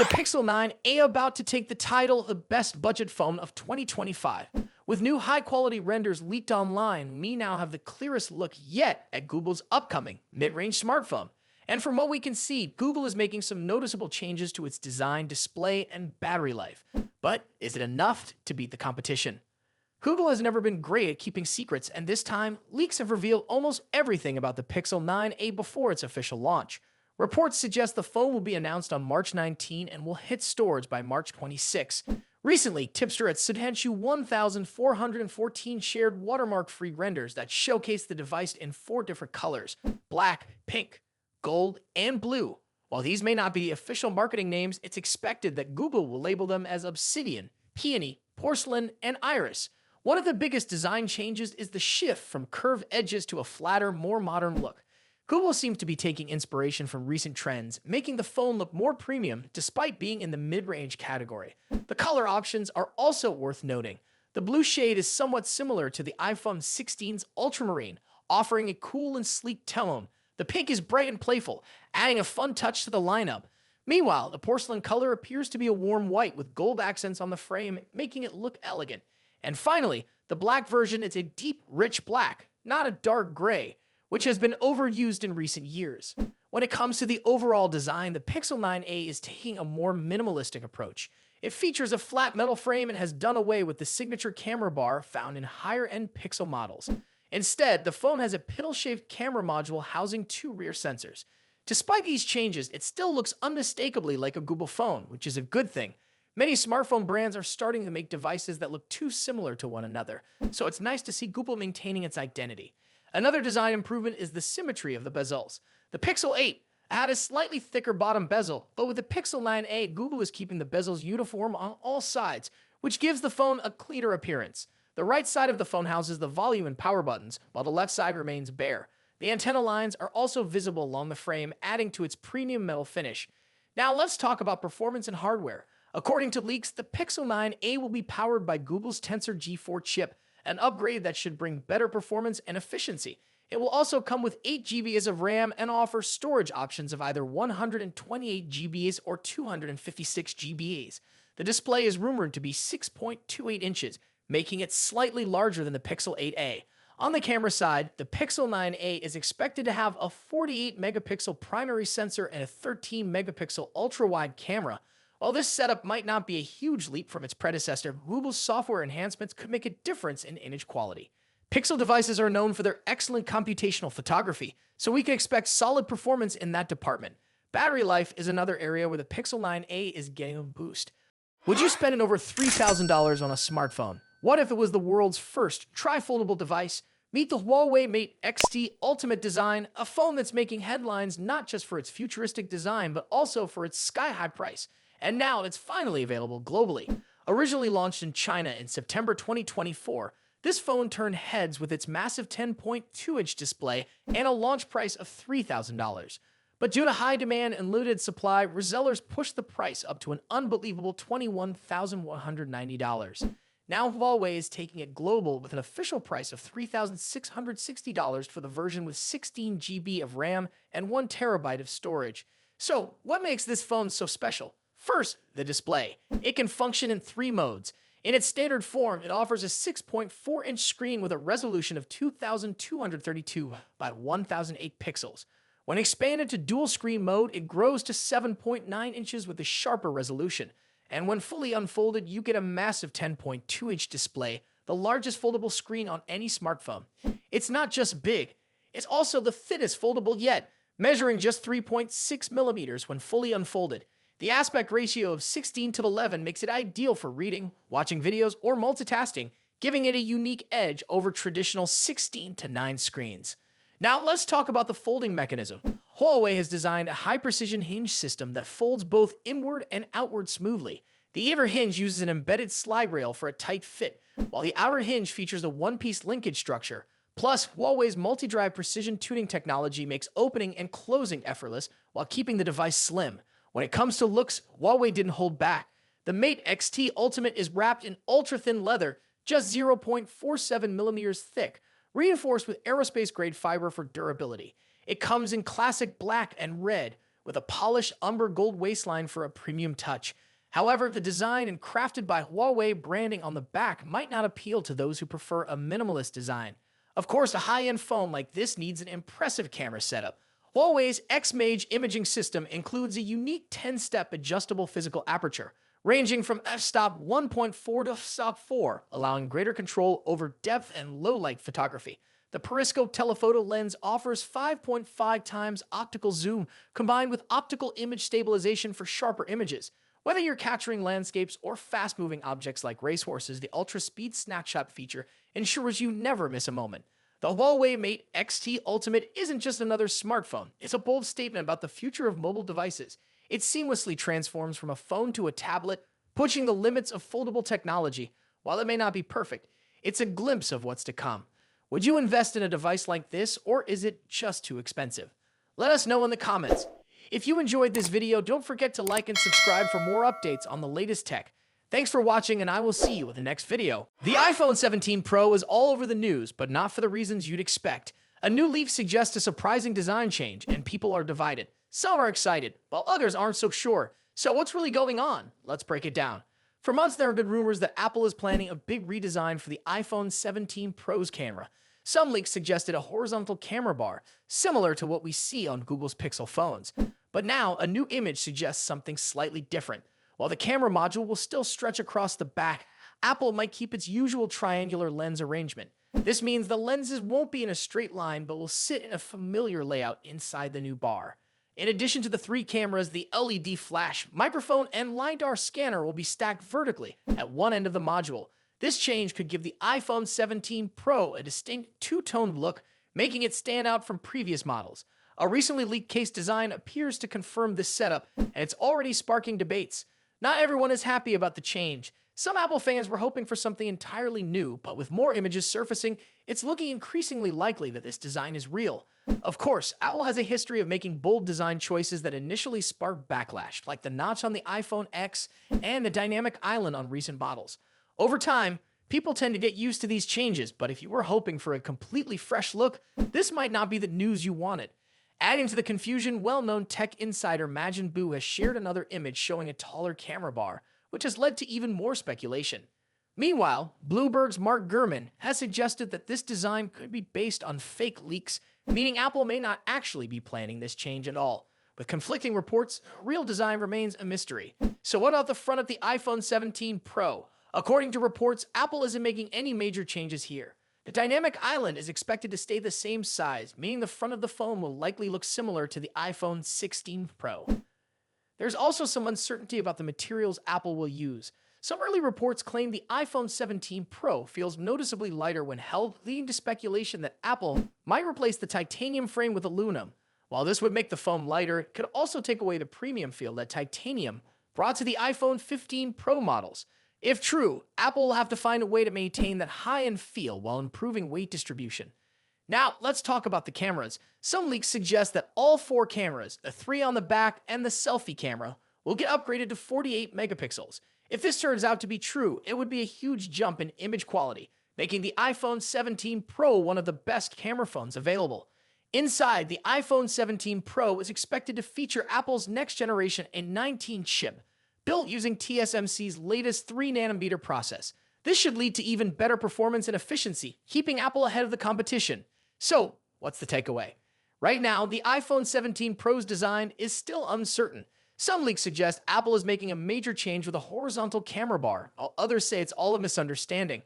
the Pixel 9a about to take the title of the best budget phone of 2025. With new high-quality renders leaked online, we now have the clearest look yet at Google's upcoming mid-range smartphone. And from what we can see, Google is making some noticeable changes to its design, display, and battery life. But is it enough to beat the competition? Google has never been great at keeping secrets, and this time, leaks have revealed almost everything about the Pixel 9a before its official launch. Reports suggest the phone will be announced on March 19 and will hit stores by March 26. Recently, tipster at Sudhanshu 1,414 shared watermark-free renders that showcase the device in 4 different colors: black, pink, gold, and blue. While these may not be official marketing names, it's expected that Google will label them as obsidian, peony, porcelain, and iris. One of the biggest design changes is the shift from curved edges to a flatter, more modern look. Google seems to be taking inspiration from recent trends, making the phone look more premium despite being in the mid-range category. The color options are also worth noting. The blue shade is somewhat similar to the iPhone 16's ultramarine, offering a cool and sleek tone. The pink is bright and playful, adding a fun touch to the lineup. Meanwhile, the porcelain color appears to be a warm white with gold accents on the frame, making it look elegant. And finally, the black version is a deep, rich black, not a dark gray, which has been overused in recent years. When it comes to the overall design, the Pixel 9a is taking a more minimalistic approach. It features a flat metal frame and has done away with the signature camera bar found in higher-end Pixel models. Instead, the phone has a piddle-shaped camera module housing 2 rear sensors. Despite these changes, it still looks unmistakably like a Google phone, which is a good thing. Many smartphone brands are starting to make devices that look too similar to one another, so it's nice to see Google maintaining its identity. Another design improvement is the symmetry of the bezels. The Pixel 8 had a slightly thicker bottom bezel, but with the Pixel 9a, Google is keeping the bezels uniform on all sides, which gives the phone a cleaner appearance. The right side of the phone houses the volume and power buttons, while the left side remains bare. The antenna lines are also visible along the frame, adding to its premium metal finish. Now let's talk about performance and hardware. According to leaks, the Pixel 9a will be powered by Google's Tensor G4 chip, an upgrade that should bring better performance and efficiency. It will also come with 8 GB of RAM and offer storage options of either 128 GB or 256 GB. The display is rumored to be 6.28 inches, making it slightly larger than the Pixel 8a. On the camera side, the Pixel 9a is expected to have a 48-megapixel primary sensor and a 13-megapixel ultra-wide camera. While this setup might not be a huge leap from its predecessor, Google's software enhancements could make a difference in image quality. Pixel devices are known for their excellent computational photography, so we can expect solid performance in that department. Battery life is another area where the Pixel 9a is getting a boost. Would you spend over $3,000 on a smartphone? What if it was the world's first tri-foldable device? Meet the Huawei Mate XT Ultimate Design, a phone that's making headlines not just for its futuristic design, but also for its sky-high price. And now it's finally available globally. Originally launched in China in September 2024, this phone turned heads with its massive 10.2-inch display and a launch price of $3,000. But due to high demand and limited supply, resellers pushed the price up to an unbelievable $21,190. Now Huawei is taking it global with an official price of $3,660 for the version with 16 GB of RAM and 1 TB of storage. So, what makes this phone so special? First, the display. It can function in 3 modes. In its standard form, it offers a 6.4-inch screen with a resolution of 2,232 by 1,008 pixels. When expanded to dual screen mode, it grows to 7.9 inches with a sharper resolution. And when fully unfolded, you get a massive 10.2-inch display, the largest foldable screen on any smartphone. It's not just big, it's also the thinnest foldable yet, measuring just 3.6 millimeters when fully unfolded. The aspect ratio of 16:11 makes it ideal for reading, watching videos, or multitasking, giving it a unique edge over traditional 16:9 screens. Now let's talk about the folding mechanism. Huawei has designed a high-precision hinge system that folds both inward and outward smoothly. The inner hinge uses an embedded slide rail for a tight fit, while the outer hinge features a one-piece linkage structure. Plus, Huawei's multi-drive precision tuning technology makes opening and closing effortless while keeping the device slim. When it comes to looks, Huawei didn't hold back. The Mate XT Ultimate is wrapped in ultra-thin leather, just 0.47 millimeters thick, reinforced with aerospace-grade fiber for durability. It comes in classic black and red, with a polished umber gold waistline for a premium touch. However, the design and crafted by Huawei branding on the back might not appeal to those who prefer a minimalist design. Of course, a high-end phone like this needs an impressive camera setup. Huawei's X-Mage imaging system includes a unique 10-step adjustable physical aperture, ranging from f-stop 1.4 to f-stop 4, allowing greater control over depth and low-light photography. The periscope telephoto lens offers 5.5 times optical zoom, combined with optical image stabilization for sharper images. Whether you're capturing landscapes or fast-moving objects like racehorses, the ultra-speed snapshot feature ensures you never miss a moment. The Huawei Mate XT Ultimate isn't just another smartphone. It's a bold statement about the future of mobile devices. It seamlessly transforms from a phone to a tablet, pushing the limits of foldable technology. While it may not be perfect, it's a glimpse of what's to come. Would you invest in a device like this, or is it just too expensive? Let us know in the comments. If you enjoyed this video, don't forget to like and subscribe for more updates on the latest tech. Thanks for watching, and I will see you in the next video. The iPhone 17 Pro is all over the news, but not for the reasons you'd expect. A new leak suggests a surprising design change, and people are divided. Some are excited, while others aren't so sure. So what's really going on? Let's break it down. For months, there have been rumors that Apple is planning a big redesign for the iPhone 17 Pro's camera. Some leaks suggested a horizontal camera bar, similar to what we see on Google's Pixel phones. But now, a new image suggests something slightly different. While the camera module will still stretch across the back, Apple might keep its usual triangular lens arrangement. This means the lenses won't be in a straight line, but will sit in a familiar layout inside the new bar. In addition to the three cameras, the LED flash, microphone, and LiDAR scanner will be stacked vertically at one end of the module. This change could give the iPhone 17 Pro a distinct two-toned look, making it stand out from previous models. A recently leaked case design appears to confirm this setup, and it's already sparking debates. Not everyone is happy about the change. Some Apple fans were hoping for something entirely new, but with more images surfacing, it's looking increasingly likely that this design is real. Of course, Apple has a history of making bold design choices that initially spark backlash, like the notch on the iPhone X and the dynamic island on recent models. Over time, people tend to get used to these changes, but if you were hoping for a completely fresh look, this might not be the news you wanted. Adding to the confusion, well-known tech insider Majin Buu has shared another image showing a taller camera bar, which has led to even more speculation. Meanwhile, Bloomberg's Mark Gurman has suggested that this design could be based on fake leaks, meaning Apple may not actually be planning this change at all. With conflicting reports, real design remains a mystery. So what about the front of the iPhone 17 Pro? According to reports, Apple isn't making any major changes here. The dynamic island is expected to stay the same size, meaning the front of the phone will likely look similar to the iPhone 16 Pro. There's also some uncertainty about the materials Apple will use. Some early reports claim the iPhone 17 Pro feels noticeably lighter when held, leading to speculation that Apple might replace the titanium frame with aluminum. While this would make the phone lighter, it could also take away the premium feel that titanium brought to the iPhone 15 Pro models. If true, Apple will have to find a way to maintain that high-end feel while improving weight distribution. Now, let's talk about the cameras. Some leaks suggest that all four cameras, the three on the back and the selfie camera, will get upgraded to 48 megapixels. If this turns out to be true, it would be a huge jump in image quality, making the iPhone 17 Pro one of the best camera phones available. Inside, the iPhone 17 Pro is expected to feature Apple's next-generation A19 chip, built using TSMC's latest 3nm process. This should lead to even better performance and efficiency, keeping Apple ahead of the competition. So, what's the takeaway? Right now, the iPhone 17 Pro's design is still uncertain. Some leaks suggest Apple is making a major change with a horizontal camera bar, while others say it's all a misunderstanding.